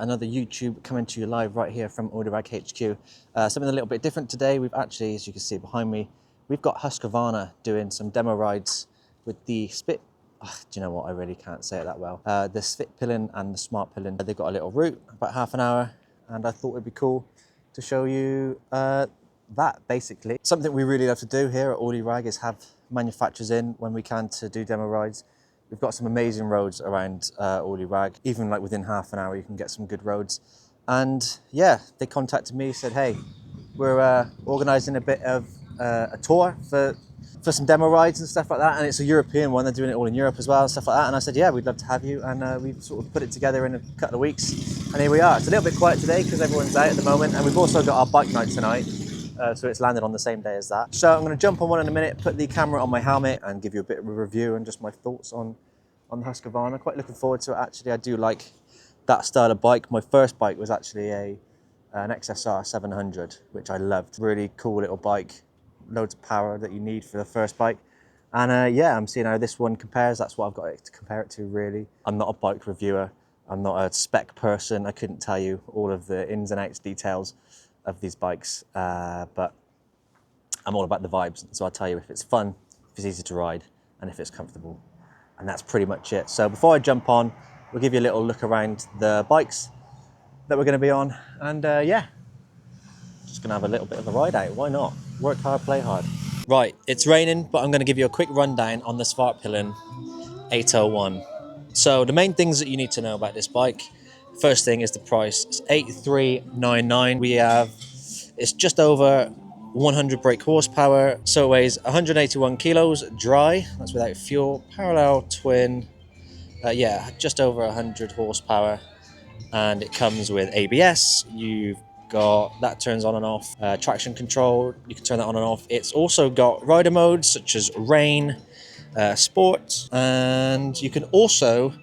Another YouTube coming to you live right here from Autorag HQ. Something a little bit different today. We've actually, as you can see behind me, we've got Husqvarna doing some demo rides with the do you know what, I really can't say it that well. The Svartpilen and the Svartpilen, they've got a little route, about half an hour, and I thought it'd be cool to show you that, basically. Something we really love to do here at Autorag is have manufacturers in when we can to do demo rides. We've got some amazing roads around Autorag. Even like within half an hour, you can get some good roads. And yeah, they contacted me, said, hey, we're organising a bit of a tour for some demo rides and stuff like that. And it's a European one, they're doing it all in Europe as well and stuff like that. And I said, yeah, we'd love to have you. And we've sort of put it together in a couple of weeks. And here we are. It's a little bit quiet today because everyone's out at the moment. And we've also got our bike night tonight. So it's landed on the same day as that. So I'm going to jump on one in a minute, put the camera on my helmet and give you a bit of a review and just my thoughts on the Husqvarna. Quite looking forward to it, actually. I do like that style of bike. My first bike was actually an XSR 700, which I loved. Really cool little bike, loads of power that you need for the first bike. And yeah, I'm seeing how this one compares. That's what I've got to compare it to, really. I'm not a bike reviewer. I'm not a spec person. I couldn't tell you all of the ins and outs details of these bikes, but I'm all about the vibes. So I'll tell you if it's fun, if it's easy to ride, and if it's comfortable. And that's pretty much it. So before I jump on, we'll give you a little look around the bikes that we're going to be on. And yeah, just going to have a little bit of a ride out. Why not? Work hard, play hard. Right, it's raining, but I'm going to give you a quick rundown on the Svartpilen 801. So the main things that you need to know about this bike, first thing is the price. It's 8,399. It's just over 100 brake horsepower, so it weighs 181 kilos dry. That's without fuel. Parallel twin. Yeah, just over 100 horsepower, and it comes with ABS. You've got that turns on and off. Traction control, you can turn that on and off. It's also got rider modes such as rain, sport, and you can also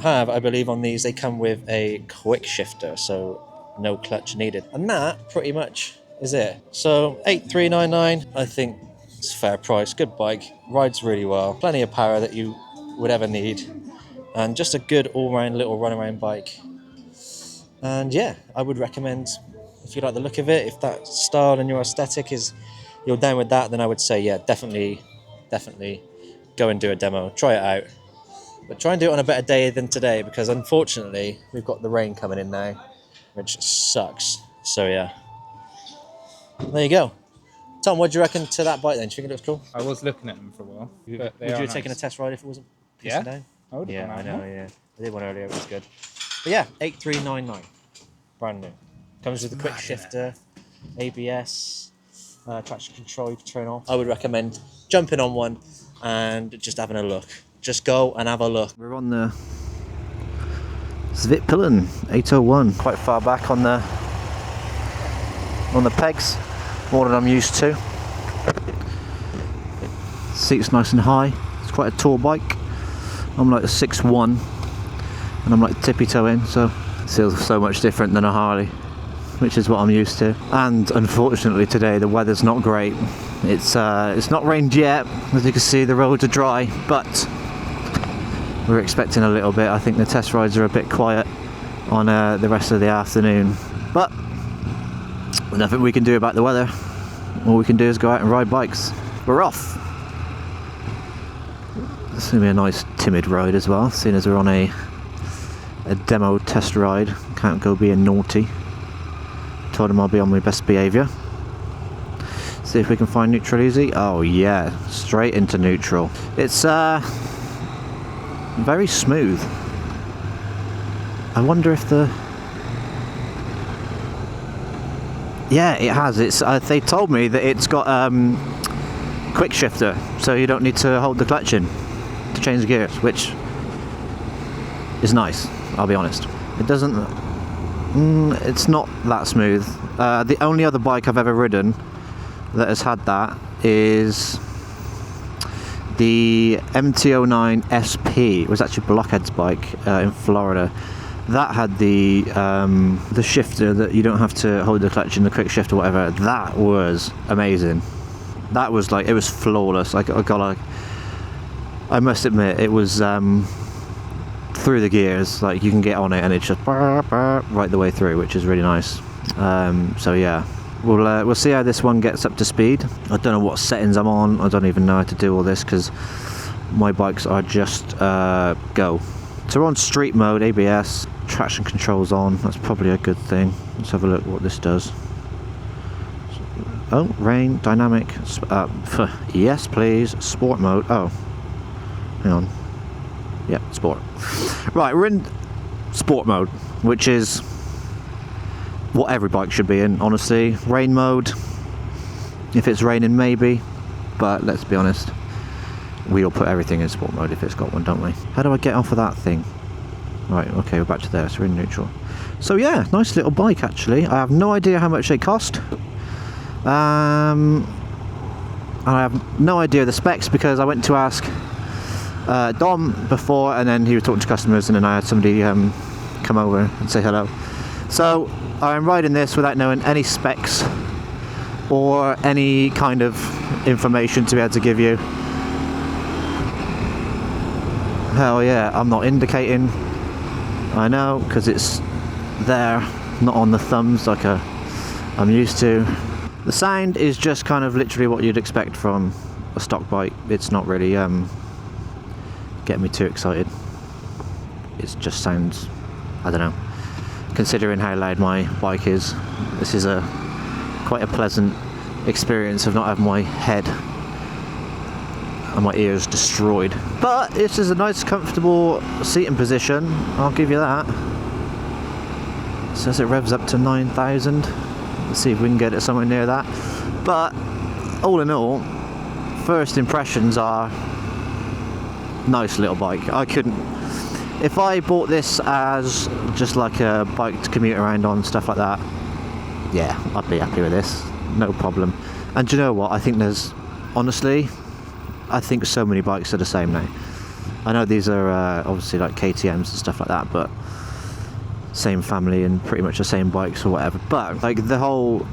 have, I believe on these, they come with a quick shifter, so no clutch needed. And that pretty much is it. So 8,399, I think it's a fair price. Good bike, rides really well, plenty of power that you would ever need, and just a good all-round little run-around bike. And yeah, I would recommend, if you like the look of it, if that style and your aesthetic you're down with that, then I would say yeah, definitely go and do a demo, try it out. But try and do it on a better day than today, because unfortunately we've got the rain coming in now, which sucks. So yeah, there you go. Tom, what do you reckon to that bike then? Do you think it looks cool? I was looking at them for a while. Would you have taken a test ride if it wasn't pissing down? I would have. Yeah, I know, yeah. I did one earlier, it was good. But yeah, 8,399, brand new. Comes with a quick shifter, ABS, traction control you can turn off. I would recommend jumping on one and just having a look. Just go and have a look. We're on the Svartpilen 801. Quite far back on the pegs, more than I'm used to. Seat's nice and high. It's quite a tall bike. I'm like a 6'1", and I'm like tippy toe in, so it feels so much different than a Harley, which is what I'm used to. And unfortunately today the weather's not great. It's not rained yet, as you can see the roads are dry, but we're expecting a little bit. I think the test rides are a bit quiet on the rest of the afternoon, but nothing we can do about the weather. All we can do is go out and ride bikes. We're off. It's going to be a nice timid ride as well, seeing as we're on a demo test ride. Can't go being naughty. Told him I'll be on my best behaviour. See if we can find neutral easy. Oh yeah, straight into neutral. It's very smooth. I wonder if yeah, it has. It's they told me that it's got quick shifter, so you don't need to hold the clutch in to change the gears, which is nice, I'll be honest. It doesn't, it's not that smooth. The only other bike I've ever ridden that has had that is the MT-09 SP. It was actually Blockhead's bike in Florida. That had the shifter that you don't have to hold the clutch in, the quick shift or whatever. That was amazing. That was like, it was flawless. I must admit, it was through the gears. Like you can get on it and it's just right the way through, which is really nice. So yeah, we'll see how this one gets up to speed. I don't know what settings I'm on. I don't even know how to do all this because my bikes are just go. So we're on street mode, ABS, traction controls on. That's probably a good thing. Let's have a look what this does. Oh, rain, dynamic, yes please, sport mode. Oh, hang on. Yeah, sport. Right, we're in sport mode, which is what every bike should be in, honestly. Rain mode, if it's raining maybe, but let's be honest, we all put everything in sport mode if it's got one, don't we? How do I get off of that thing? Right, okay, we're back to there, so we're in neutral. So yeah, nice little bike actually. I have no idea how much they cost. And I have no idea the specs because I went to ask Dom before, and then he was talking to customers, and then I had somebody come over and say hello. So I'm riding this without knowing any specs or any kind of information to be able to give you. Hell yeah, I'm not indicating. I know, because it's there, not on the thumbs like I'm used to. The sound is just kind of literally what you'd expect from a stock bike. It's not really getting me too excited. It just sounds, I don't know, considering how loud my bike is, this is quite a pleasant experience of not having my head and my ears destroyed. But this is a nice comfortable seating position, I'll give you that. It says it revs up to 9,000. Let's see if we can get it somewhere near that. But all in all, first impressions are nice little bike. I couldn't, if I bought this as just like a bike to commute around on, stuff like that, yeah, I'd be happy with this, no problem. And do you know what, I think there's, honestly, I think so many bikes are the same now. I know these are obviously like KTMs and stuff like that, but same family and pretty much the same bikes or whatever. But like the whole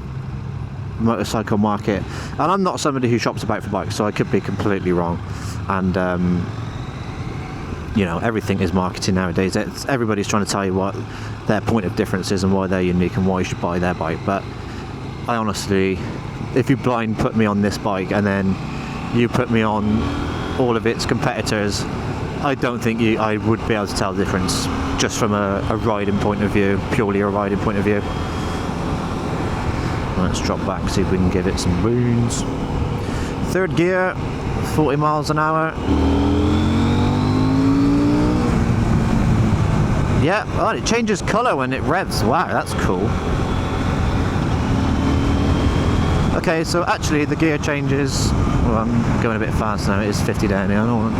motorcycle market, and I'm not somebody who shops about for bikes, so I could be completely wrong. And you know, everything is marketing nowadays. Everybody's trying to tell you what their point of difference is and why they're unique and why you should buy their bike. But I honestly, if you blind put me on this bike and then you put me on all of its competitors, I don't think I would be able to tell the difference just from a riding point of view, purely a riding point of view. Let's drop back, see if we can give it some boons. Third gear, 40 miles an hour. Yeah, oh, it changes colour when it revs. Wow, that's cool. Okay, so actually the gear changes. Well, I'm going a bit fast now, it is 50 down here, I don't want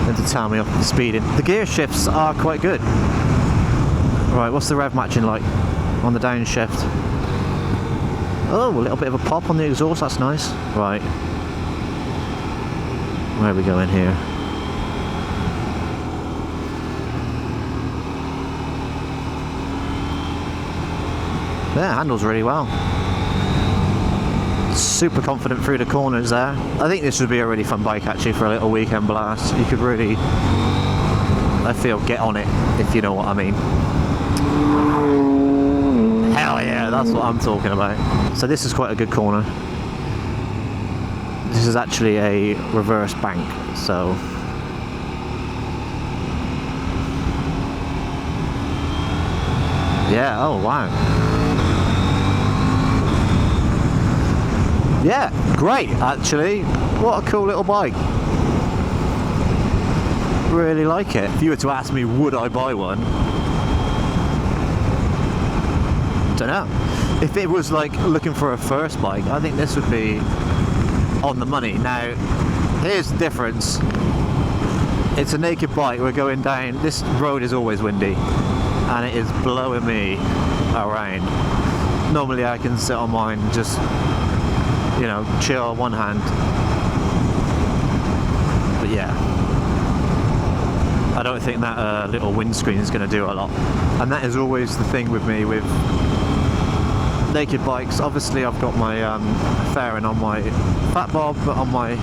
them to tell me off the speeding. The gear shifts are quite good. Right, what's the rev matching like on the downshift? Oh, a little bit of a pop on the exhaust, that's nice. Right. Where are we going here? Yeah, handles really well. Super confident through the corners there. I think this would be a really fun bike actually for a little weekend blast. You could really, I feel, get on it, if you know what I mean. Hell yeah, that's what I'm talking about. So this is quite a good corner. This is actually a reverse bank, so yeah, oh wow. Yeah, great actually. What a cool little bike. Really like it. If you were to ask me would I buy one, don't know. If it was like looking for a first bike, I think this would be on the money. Now, here's the difference. It's a naked bike. We're going down. This road is always windy, and it is blowing me around. Normally, I can sit on mine, just, you know, chill on one hand. But yeah, I don't think that little windscreen is going to do a lot. And that is always the thing with me with naked bikes. Obviously I've got my fairing on my fat bob, but on my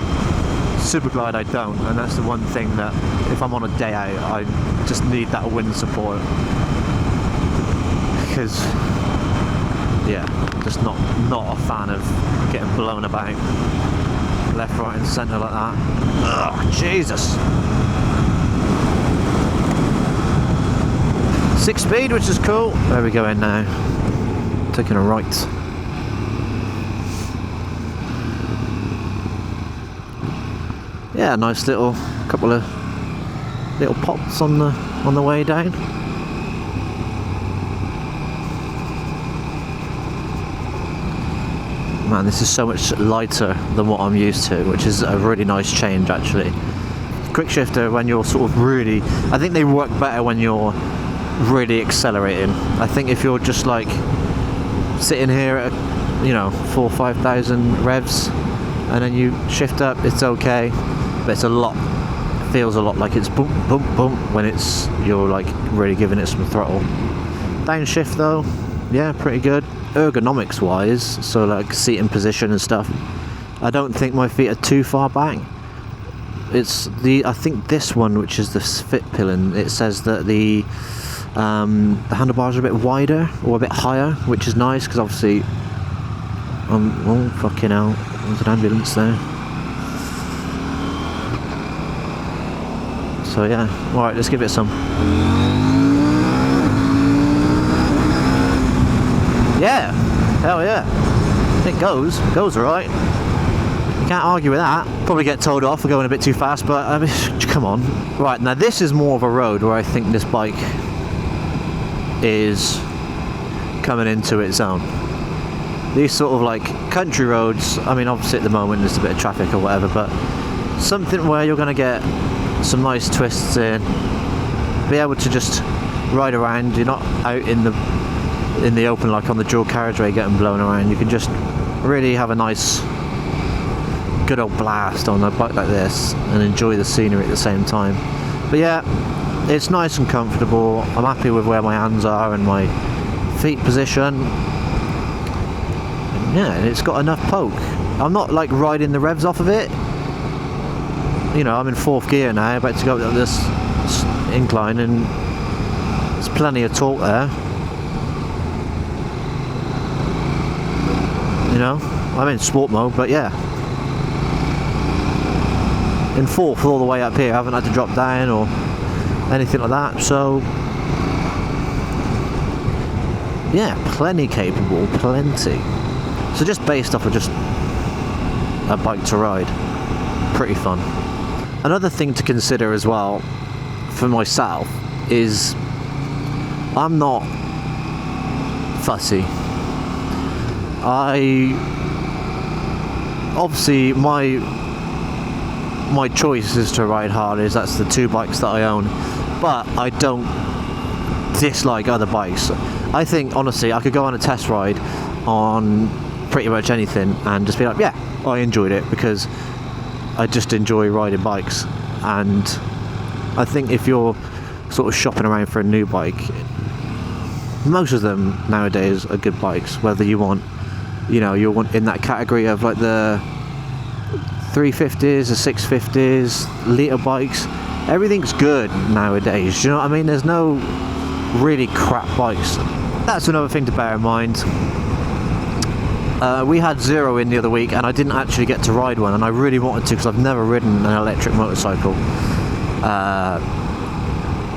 super glad I don't, and that's the one thing that if I'm on a day out, I just need that wind support, because yeah, just not a fan of getting blown about left, right and centre like that. Ugh, Jesus. 6 speed, which is cool. Where are we going now? Taking a right. Yeah, nice little couple of little pots on the way down. Man, this is so much lighter than what I'm used to, which is a really nice change actually. Quick shifter, when you're sort of really, I think they work better when you're really accelerating. I think if you're just like sitting here at, you know, 4,000 or 5,000 revs and then you shift up, it's okay, but it's a lot, feels a lot like it's boom boom boom when it's, you're like really giving it some throttle. Downshift though, yeah, pretty good. Ergonomics wise, so like seating position and stuff, I don't think my feet are too far back. It's I think this one, which is the Svartpilen, it says that the handlebars are a bit wider or a bit higher, which is nice because obviously oh fucking hell, there's an ambulance there. So yeah, alright, let's give it some. Yeah, hell yeah. It goes alright. You can't argue with that. Probably get told off for going a bit too fast, but I mean, come on. Right, now this is more of a road where I think this bike is coming into its own. These sort of like country roads, I mean obviously at the moment there's a bit of traffic or whatever, but something where you're going to get some nice twists in, be able to just ride around, you're not out in the open like on the dual carriageway getting blown around. You can just really have a nice good old blast on a bike like this and enjoy the scenery at the same time. But yeah, it's nice and comfortable. I'm happy with where my hands are and my feet position. And yeah, and it's got enough poke. I'm not like riding the revs off of it. You know, I'm in 4th gear now, about to go up this incline, and there's plenty of torque there. You know, I'm in sport mode, but yeah, in 4th all the way up here. I haven't had to drop down or anything like that, so yeah, plenty capable, plenty. So just based off of just a bike to ride, pretty fun. Another thing to consider as well for myself is I'm not fussy. Obviously my choice is to ride Harleys. That's the 2 bikes that I own, but I don't dislike other bikes. I think honestly I could go on a test ride on pretty much anything and just be like, yeah, I enjoyed it, because I just enjoy riding bikes. And I think if you're sort of shopping around for a new bike, most of them nowadays are good bikes, whether you want, you know, you're in that category of like the 350s, the 650s, litre bikes. Everything's good nowadays, do you know what I mean? There's no really crap bikes. That's another thing to bear in mind. We had Zero in the other week and I didn't actually get to ride one, and I really wanted to because I've never ridden an electric motorcycle.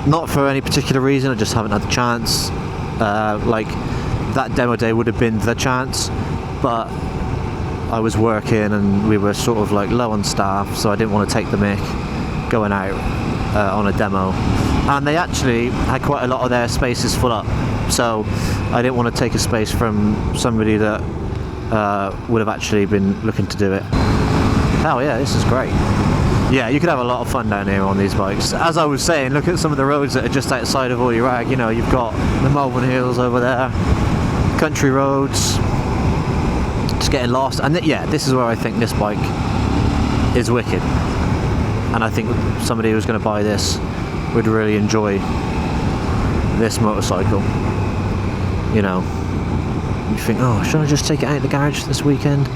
Not for any particular reason, I just haven't had the chance. Like that demo day would have been the chance, but I was working and we were sort of like low on staff, so I didn't want to take the mick going out on a demo. And they actually had quite a lot of their spaces full up, so I didn't want to take a space from somebody that would have actually been looking to do it. Hell yeah, this is great. Yeah, you could have a lot of fun down here on these bikes. As I was saying, look at some of the roads that are just outside of Rag. You know, you've got the Malvern Hills over there, country roads, just getting lost. And yeah, this is where I think this bike is wicked. And I think somebody who's going to buy this would really enjoy this motorcycle. You know, you think, oh, should I just take it out of the garage this weekend?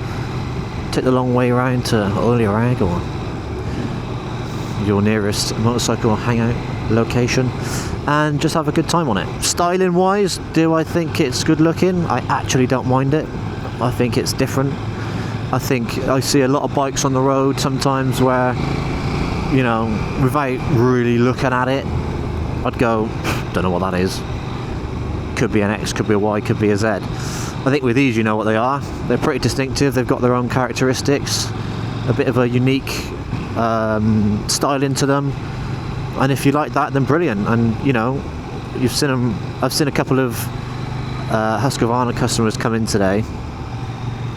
Take the long way around to Rag, or... your nearest motorcycle hangout location and just have a good time on it. Styling wise, do I think it's good looking? I actually don't mind it. I think it's different. I think I see a lot of bikes on the road sometimes where, you know, without really looking at it, I'd go, don't know what that is. Could be an X, could be a Y, could be a Z. I think with these, you know what they are. They're pretty distinctive. They've got their own characteristics, a bit of a unique styling to them. And if you like that, then brilliant. And you know, you've seen them. I've seen a couple of Husqvarna customers come in today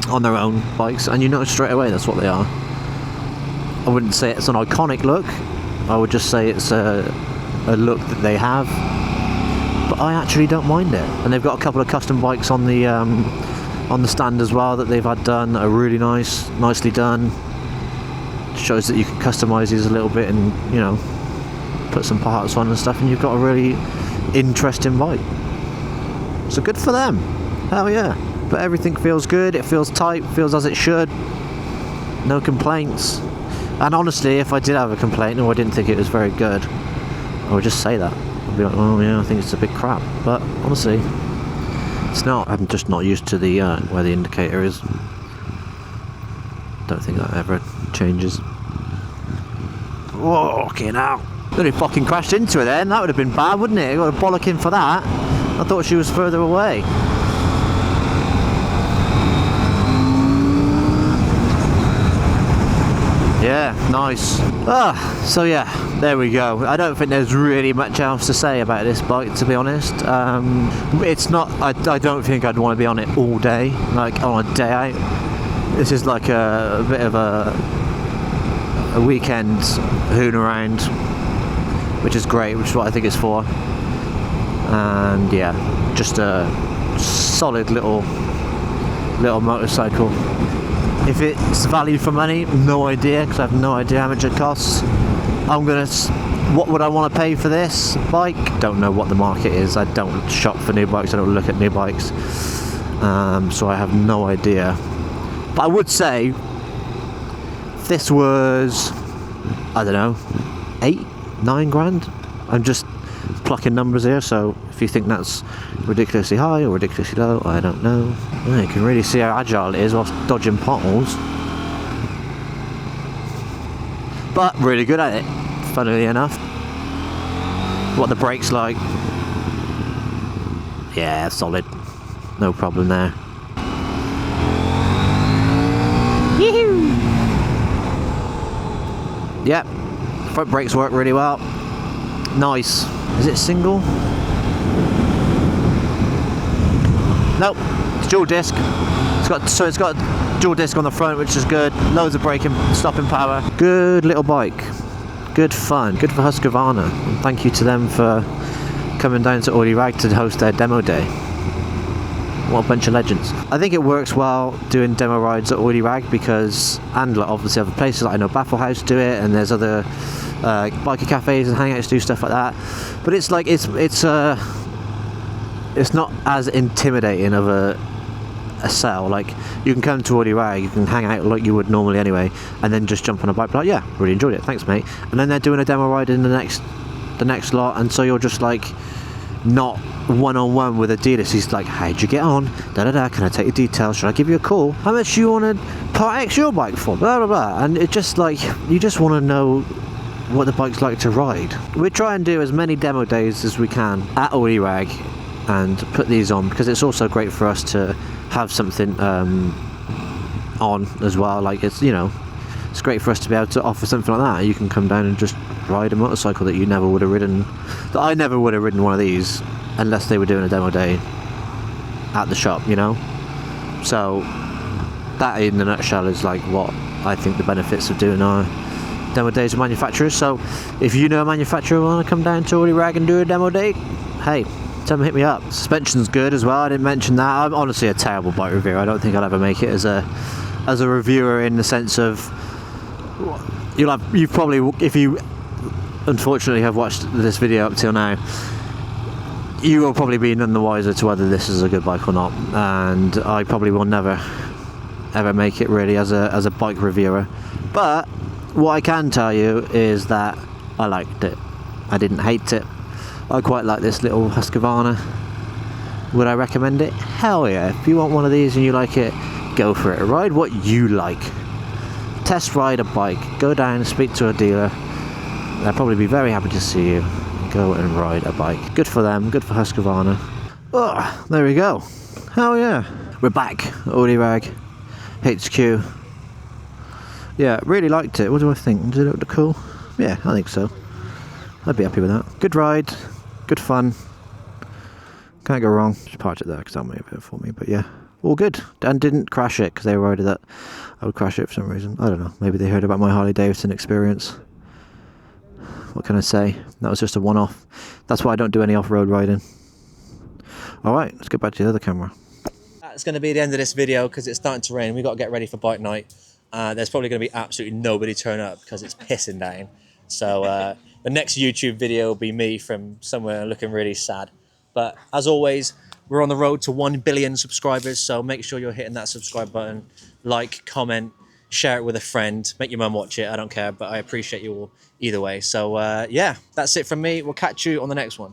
on their own bikes, and you know straight away that's what they are. I wouldn't say it's an iconic look. I would just say it's a look that they have. But I actually don't mind it. And they've got a couple of custom bikes on the stand as well that they've had done that are really nicely done. Shows that you can customise these a little bit and, you know, put some parts on and stuff, and you've got a really interesting bike. So good for them. Hell yeah. But everything feels good, it feels tight, feels as it should. No complaints. And honestly, if I did have a complaint or I didn't think it was very good, I would just say that. I'd be like, oh yeah, I think it's a bit crap. But honestly, it's not. I'm just not used to the where the indicator is. Don't think that ever changes. Whoa, okay now. Nearly fucking crashed into it then. That would have been bad, wouldn't it? I got a bollocking for that. I thought she was further away. Yeah, nice. So yeah, there we go. I don't think there's really much else to say about this bike, to be honest. It's not. I don't think I'd want to be on it all day, like on a day out. This is like a bit of a weekend hoon around, which is great, which is what I think it's for. And yeah, just a solid little motorcycle. If it's value for money, no idea, because I have no idea how much it costs. What would I want to pay for this bike? Don't know what the market is. I don't shop for new bikes. I don't look at new bikes. So I have no idea. But I would say, if this was, I don't know, 8-9 grand. I'm just plucking numbers here, so if you think that's ridiculously high or ridiculously low, I don't know. Yeah, you can really see how agile it is whilst dodging potholes. But really good at it, funnily enough. What the brakes like? Yeah, solid. No problem there. Yee-hoo! Yep, front brakes work really well. Nice. Is it single? Nope, it's dual disc. It's got dual disc on the front, which is good. Loads of braking, stopping power. Good little bike. Good fun. Good for Husqvarna. And thank you to them for coming down to Audi Rag to host their demo day. What a bunch of legends. I think it works well doing demo rides at Audi Rag because, and like obviously other places, like I know Baffle House do it, and there's other biker cafes and hangouts do stuff like that. But it's like it's not as intimidating of a sell. Like you can come to Audi Rag, you can hang out like you would normally anyway, and then just jump on a bike. Like, yeah, really enjoyed it, thanks mate. And then they're doing a demo ride in the next lot, and so you're just like not one-on-one with a dealer. So he's like, how'd you get on? Can I take your details? Should I give you a call? How much do you want to part X your bike for? Blah blah blah. And it just like, you just want to know what the bike's like to ride. We try and do as many demo days as we can at Audi Rag and put these on, because it's also great for us to have something on as well. Like it's, you know, it's great for us to be able to offer something like that. You can come down and just ride a motorcycle that you never would have ridden. That I never would have ridden one of these unless they were doing a demo day at the shop, you know. So that in a nutshell is like what I think the benefits of doing our demo days with manufacturers. So if you know a manufacturer want to come down to Audi Rag and do a demo day, hey, tell them hit me up. Suspension's good as well. I didn't mention that. I'm honestly a terrible bike reviewer. I don't think I'll ever make it as a reviewer, in the sense of you've probably, if you unfortunately have watched this video up till now, you will probably be none the wiser to whether this is a good bike or not, and I probably will never ever make it really as a bike reviewer. But what I can tell you is that I liked it. I didn't hate it. I quite like this little Husqvarna. Would I recommend it? Hell yeah. If you want one of these and you like it, go for it. Ride what you like. Test ride a bike. Go down and speak to a dealer. They'll probably be very happy to see you. Go and ride a bike. Good for them. Good for Husqvarna. Oh, there we go. Hell yeah. We're back. Audirag HQ. Yeah, really liked it. What do I think? Did it look cool? Yeah, I think so. I'd be happy with that. Good ride. Good fun. Can't go wrong. Just parked it there because that'll make it for me. But yeah, all good. And didn't crash it because they were worried that I would crash it for some reason. I don't know. Maybe they heard about my Harley Davidson experience. What can I say? That was just a one-off. That's why I don't do any off-road riding. Alright, let's get back to the other camera. That's going to be the end of this video because it's starting to rain. We've got to get ready for bike night. There's probably going to be absolutely nobody turn up because it's pissing down. So the next YouTube video will be me from somewhere looking really sad. But as always, we're on the road to 1 billion subscribers, so make sure you're hitting that subscribe button, like, comment, share it with a friend, make your mum watch it, I don't care, but I appreciate you all either way. So yeah, that's it from me. We'll catch you on the next one.